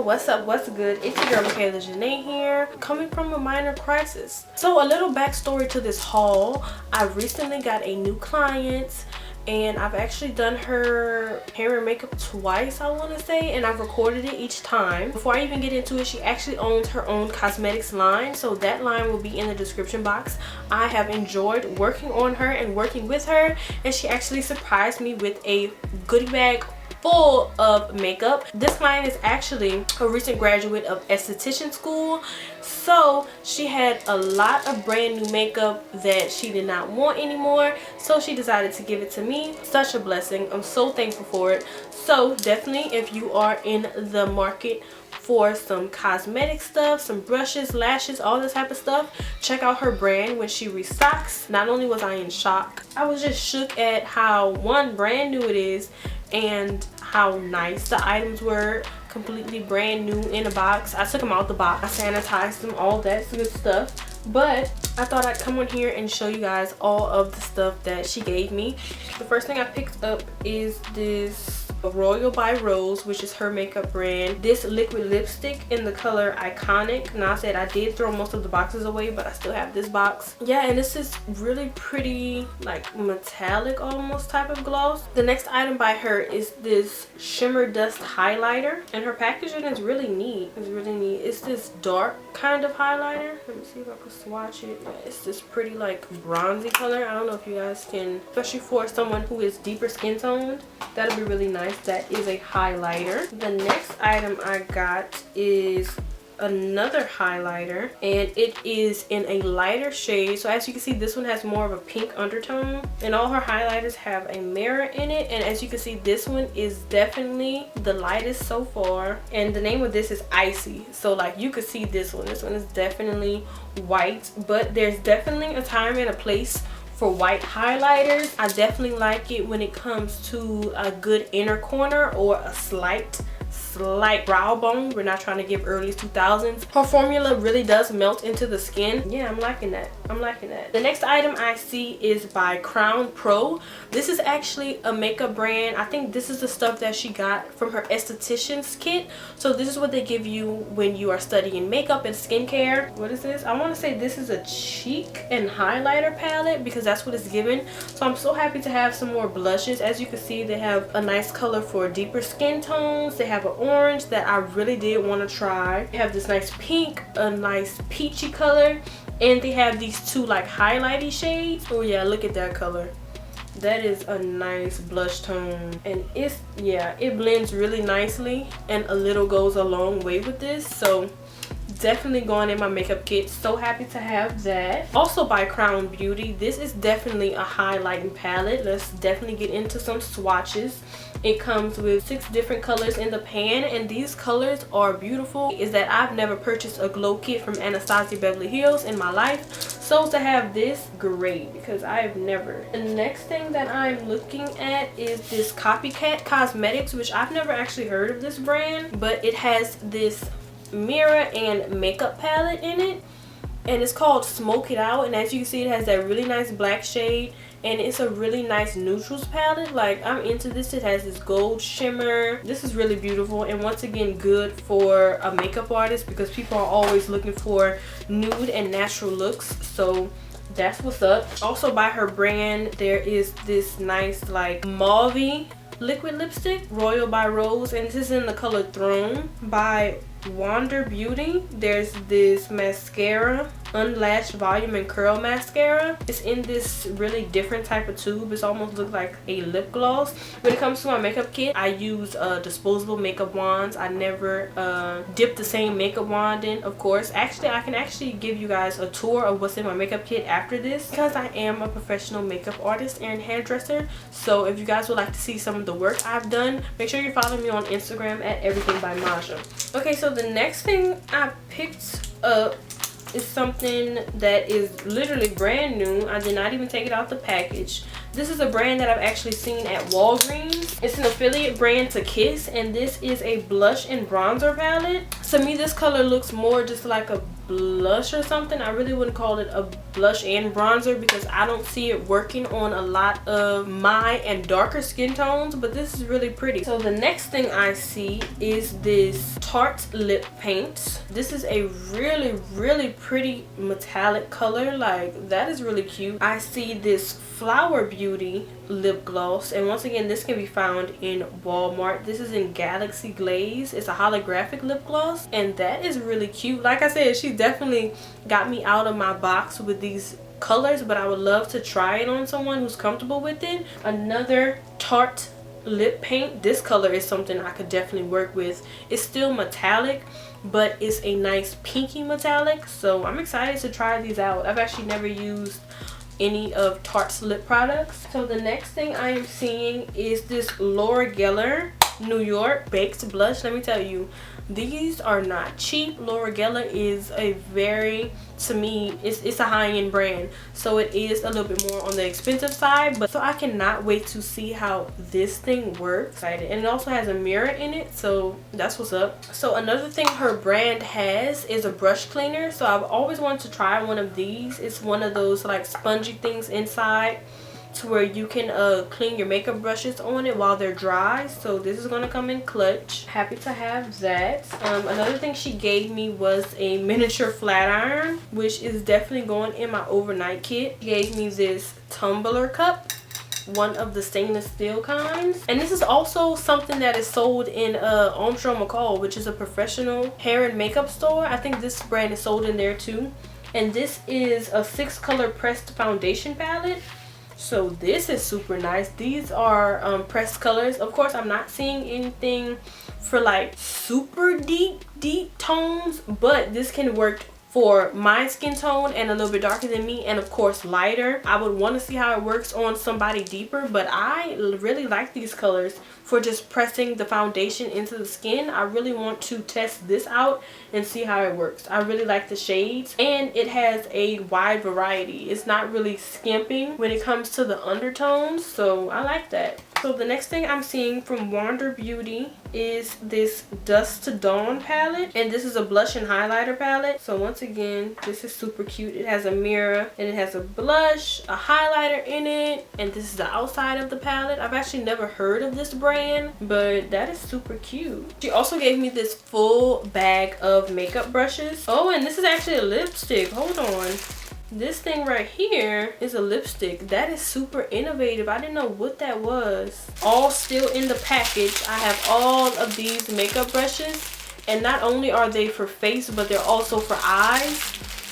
what's up, what's good? It's your girl Michaela Janae here, coming from a minor crisis. So a little backstory to this haul. I recently got a new client and I've actually done her hair and makeup twice, I want to say, and I've recorded it each time. Before I even get into it, she actually owns her own cosmetics line, so that line will be in the description box. I have enjoyed working on her and working with her, and she actually surprised me with a goodie bag full of makeup. This client is actually a recent graduate of esthetician school, so she had a lot of brand new makeup that she did not want anymore, so she decided to give it to me. Such a blessing. I'm so thankful for it. So definitely, if you are in the market for some cosmetic stuff, some brushes, lashes, all this type of stuff, check out her brand when she restocks. Not only was I in shock, I was just shook at how, one, brand new it is, and how nice the items were. Completely brand new in a box. I took them out the box, I sanitized them, all that good stuff. But I thought I'd come on here and show you guys all of the stuff that she gave me. The first thing I picked up is this Royal by Rose, which is her makeup brand. This liquid lipstick in the color Iconic. Now, I said I did throw most of the boxes away, but I still have this box. Yeah, and this is really pretty, like metallic almost type of gloss. The next item by her is this Shimmer Dust highlighter, and her packaging is really neat. It's really neat. It's this dark kind of highlighter. Let me see if I can swatch it. Yeah, it's this pretty like bronzy color. I don't know if you guys can, especially for someone who is deeper skin toned, that'll be really nice. That is a highlighter. The next item I got is another highlighter, and it is in a lighter shade. So as you can see, this one has more of a pink undertone, and all her highlighters have a mirror in it. And as you can see, this one is definitely the lightest so far, and the name of this is Icy. So like you could see this one is definitely white, but there's definitely a time and a place for white highlighters. I definitely like it when it comes to a good inner corner or a slight brow bone. We're not trying to give early 2000s. Her formula really does melt into the skin. Yeah, I'm liking that. I'm liking that. The next item I see is by Crown Pro. This is actually a makeup brand. I think this is the stuff that she got from her esthetician's kit. So this is what they give you when you are studying makeup and skincare. What is this? I want to say this is a cheek and highlighter palette, because that's what it's given. So I'm so happy to have some more blushes. As you can see, they have a nice color for deeper skin tones. They have an orange that I really did want to try. They have this nice pink, a nice peachy color, and they have these two like highlighty shades. Oh yeah, look at that color. That is a nice blush tone, and it's, yeah, it blends really nicely, and a little goes a long way with this. So definitely going in my makeup kit. So happy to have that. Also by Crown Beauty, this is definitely a highlighting palette. Let's definitely get into some swatches. It comes with 6 different colors in the pan, and these colors are beautiful. Is that I've never purchased a glow kit from Anastasia Beverly Hills in my life, so to have this, great, because I've never. The next thing that I'm looking at is this Copycat Cosmetics, which I've never actually heard of this brand, but it has this mirror and makeup palette in it, and it's called Smoke It Out. And as you can see, it has that really nice black shade, and it's a really nice neutrals palette. Like, I'm into this. It has this gold shimmer. This is really beautiful, and once again good for a makeup artist, because people are always looking for nude and natural looks. So that's what's up. Also by her brand, there is this nice like mauve liquid lipstick, Royal by Rose, and this is in the color Throne. By Wander Beauty, there's this mascara, Unlashed Volume and Curl Mascara. It's in this really different type of tube. It's almost looks like a lip gloss. When it comes to my makeup kit, I use disposable makeup wands. I never dip the same makeup wand in, of course. Actually, I can actually give you guys a tour of what's in my makeup kit after this, because I am a professional makeup artist and hairdresser. So if you guys would like to see some of the work I've done, make sure you follow me on Instagram at Everything by Maja. Okay, so the next thing I picked up is something that is literally brand new. I did not even take it out the package. This is a brand that I've actually seen at Walgreens. It's an affiliate brand to Kiss, and this is a blush and bronzer palette. To me, this color looks more just like a blush or something. I really wouldn't call it a blush and bronzer because I don't see it working on a lot of my and darker skin tones, but this is really pretty. So the next thing I see is this Tarte Lip Paint. This is a really pretty metallic color. Like, that is really cute. I see this Flower Beauty lip gloss, and once again, this can be found in Walmart. This is in Galaxy Glaze. It's a holographic lip gloss, and that is really cute. Like I said, she definitely got me out of my box with these colors, but I would love to try it on someone who's comfortable with it. Another Tarte lip paint. This color is something I could definitely work with. It's still metallic, but it's a nice pinky metallic, so I'm excited to try these out. I've actually never used any of Tarte's lip products. So the next thing I am seeing is this Laura Geller New York Baked Blush. Let me tell you, these are not cheap. Laura Geller is a very, to me, it's a high-end brand, so it is a little bit more on the expensive side, but so I cannot wait to see how this thing works. And it also has a mirror in it, so that's what's up. So another thing her brand has is a brush cleaner. So I've always wanted to try one of these. It's one of those like spongy things inside to where you can clean your makeup brushes on it while they're dry. So this is gonna come in clutch. Happy to have that. Another thing she gave me was a miniature flat iron, which is definitely going in my overnight kit. She gave me this tumbler cup, one of the stainless steel kinds, and this is also something that is sold in Armstrong McCall, which is a professional hair and makeup store. I think this brand is sold in there too. And this is a 6-color pressed foundation palette. So this is super nice. These are pressed colors. Of course, I'm not seeing anything for like super deep tones, but this can work for my skin tone and a little bit darker than me, and of course lighter. I would want to see how it works on somebody deeper, but I really like these colors for just pressing the foundation into the skin. I really want to test this out and see how it works. I really like the shades, and it has a wide variety. It's not really skimping when it comes to the undertones, so I like that. So the next thing I'm seeing from Wander Beauty is this Dusk to Dawn palette, and this is a blush and highlighter palette. So once again, this is super cute. It has a mirror and it has a blush, a highlighter in it, and this is the outside of the palette. I've actually never heard of this brand, but that is super cute. She also gave me this full bag of makeup brushes. Oh, and this is actually a lipstick. Hold on. This thing right here is a lipstick. That is super innovative. I didn't know what that was. All still in the package. I have all of these makeup brushes, and not only are they for face, but they're also for eyes.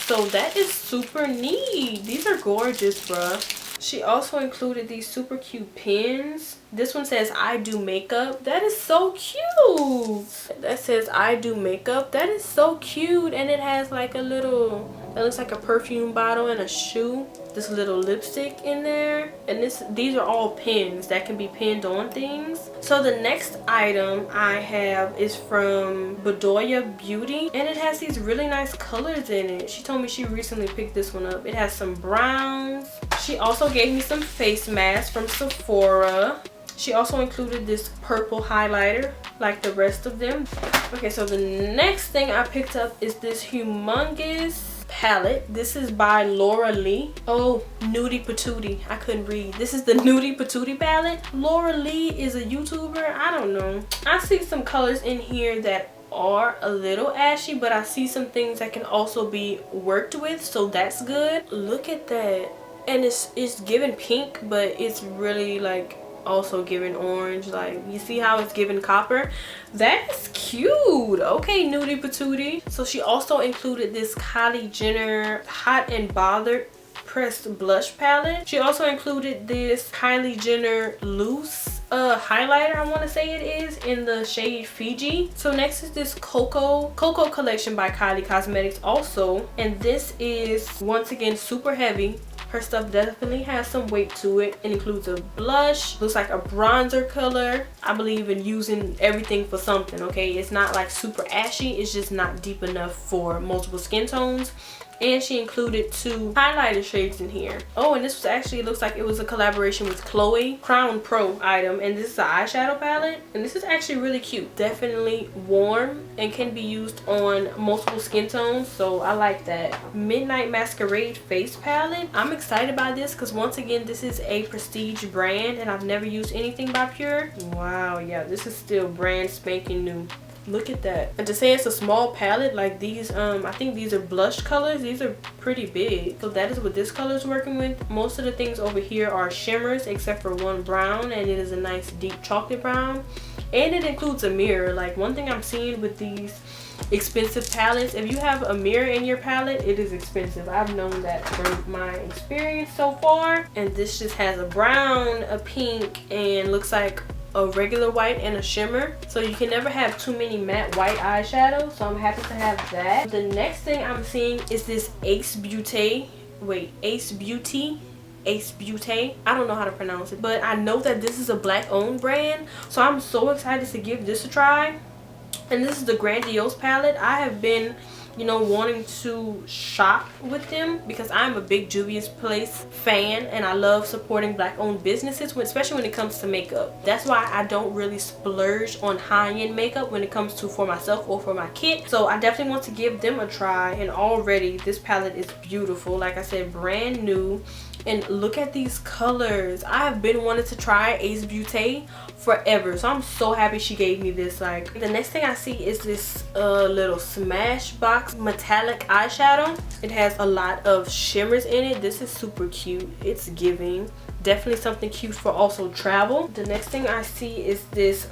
So that is super neat. These are gorgeous, bruh. She also included these super cute pins. This one says I do makeup. That is so cute. That says I do makeup. That is so cute. And it has like a little, that looks like a perfume bottle and a shoe. This little lipstick in there. And these are all pins that can be pinned on things. So the next item I have is from Beaute Beauty, and it has these really nice colors in it. She told me she recently picked this one up. It has some browns. She also gave me some face masks from Sephora. She also included this purple highlighter like the rest of them. Okay, so the next thing I picked up is this humongous palette. This is by Laura Lee. Oh, Nudie Patootie. I couldn't read. This is the Nudie Patootie palette. Laura Lee is a YouTuber. I don't know. I see some colors in here that are a little ashy, but I see some things that can also be worked with, so that's good. Look at that. And it's giving pink, but it's really like also giving orange. Like, you see how it's giving copper? That's cute. Okay, Nudie Patootie. So she also included this Kylie Jenner Hot and Bothered pressed blush palette. She also included this Kylie Jenner loose highlighter, I want to say it is, in the shade Fiji. So next is this Cocoa collection by Copycat Cosmetics also, and this is once again super heavy. Her stuff definitely has some weight to it. It includes a blush, looks like a bronzer color. I believe in using everything for something, okay? It's not like super ashy, it's just not deep enough for multiple skin tones. and she included 2 highlighter shades in here. Oh, and this was actually, it looks like it was a collaboration with Chloe, Crown Pro item, and this is an eyeshadow palette, and this is actually really cute. Definitely warm and can be used on multiple skin tones, so I like that. Midnight Masquerade face palette. I'm excited about this because once again, this is a prestige brand and I've never used anything by Pure. Wow, yeah, this is still brand spanking new. Look at that. And to say it's a small palette, like these, I think these are blush colors. These are pretty big. So that is what this color is working with. Most of the things over here are shimmers except for one brown, and it is a nice deep chocolate brown. And it includes a mirror. Like one thing I'm seeing with these expensive palettes, if you have a mirror in your palette, it is expensive. I've known that from my experience so far. And this just has a brown, a pink, and looks like a regular white and a shimmer, so you can never have too many matte white eyeshadows, so I'm happy to have that. The next thing I'm seeing is this Ace Beaute, I don't know how to pronounce it, but I know that this is a black owned brand, so I'm so excited to give this a try. And this is the Grandiose palette. I have been, you know, wanting to shop with them because I'm a big Juvia's Place fan and I love supporting black owned businesses, especially when it comes to makeup. That's why I don't really splurge on high-end makeup when it comes to for myself or for my kid. So I definitely want to give them a try, and already this palette is beautiful. Like I said, brand new. And look at these colors. I have been wanting to try Ace Beaute forever, so I'm so happy she gave me this. Like, the next thing I see is this little Smashbox metallic eyeshadow. It has a lot of shimmers in it. This is super cute. It's giving. Definitely something cute for also travel. The next thing I see is this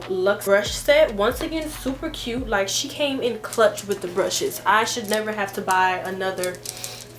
Luxe Brush Set. Once again, super cute. Like, she came in clutch with the brushes. I should never have to buy another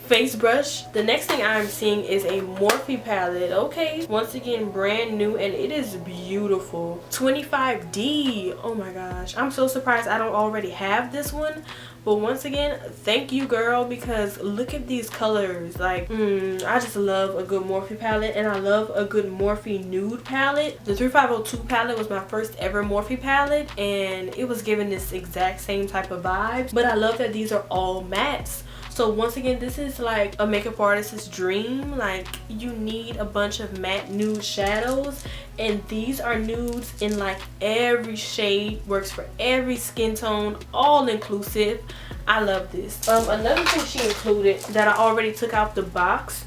face brush. The next thing I'm seeing is a Morphe palette. Okay, once again, brand new, and it is beautiful. 25D. Oh my gosh, I'm so surprised I don't already have this one. But once again, thank you, girl, because look at these colors. Like, I just love a good Morphe palette, and I love a good Morphe nude palette. The 3502 palette was my first ever Morphe palette, and it was giving this exact same type of vibe. But I love that these are all mattes. So once again, this is like a makeup artist's dream. Like, you need a bunch of matte nude shadows, and these are nudes in like every shade, works for every skin tone, all inclusive. I love this. Another thing she included that I already took out the box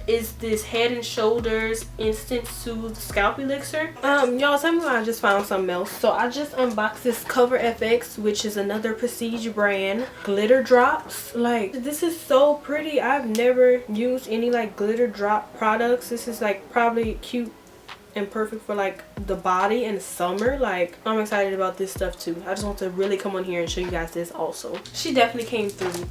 is this Head and Shoulders Instant Soothe Scalp Elixir. Y'all, tell me why I just found something else. So I just unboxed this Cover FX, which is another prestige brand glitter drops. Like, this is so pretty. I've never used any like glitter drop products. This is like probably cute and perfect for like the body in summer. Like, I'm excited about this stuff too. I just want to really come on here and show you guys this also. She definitely came through.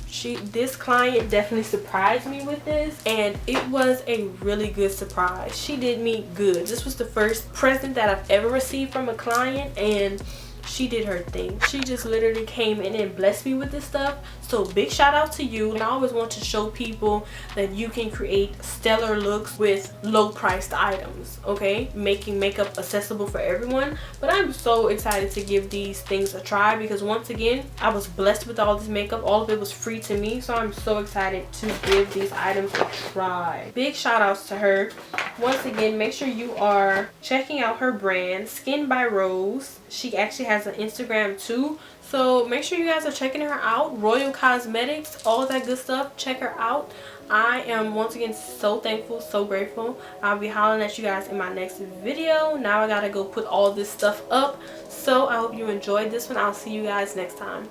This client definitely surprised me with this, and it was a really good surprise. She did me good. This was the first present that I've ever received from a client, and she did her thing. She just literally came in and blessed me with this stuff. So big shout out to you. And I always want to show people that you can create stellar looks with low priced items, okay? Making makeup accessible for everyone. But I'm so excited to give these things a try because once again, I was blessed with all this makeup. All of it was free to me, so I'm so excited to give these items a try. Big shout outs to her. Once again, make sure you are checking out her brand, Skin by Rose. She actually has an Instagram too, so make sure you guys are checking her out. Royal Cosmetics, all that good stuff. Check her out. I am once again so thankful, so grateful. I'll be hollering at you guys in my next video. Now I gotta go put all this stuff up, so I hope you enjoyed this one. I'll see you guys next time.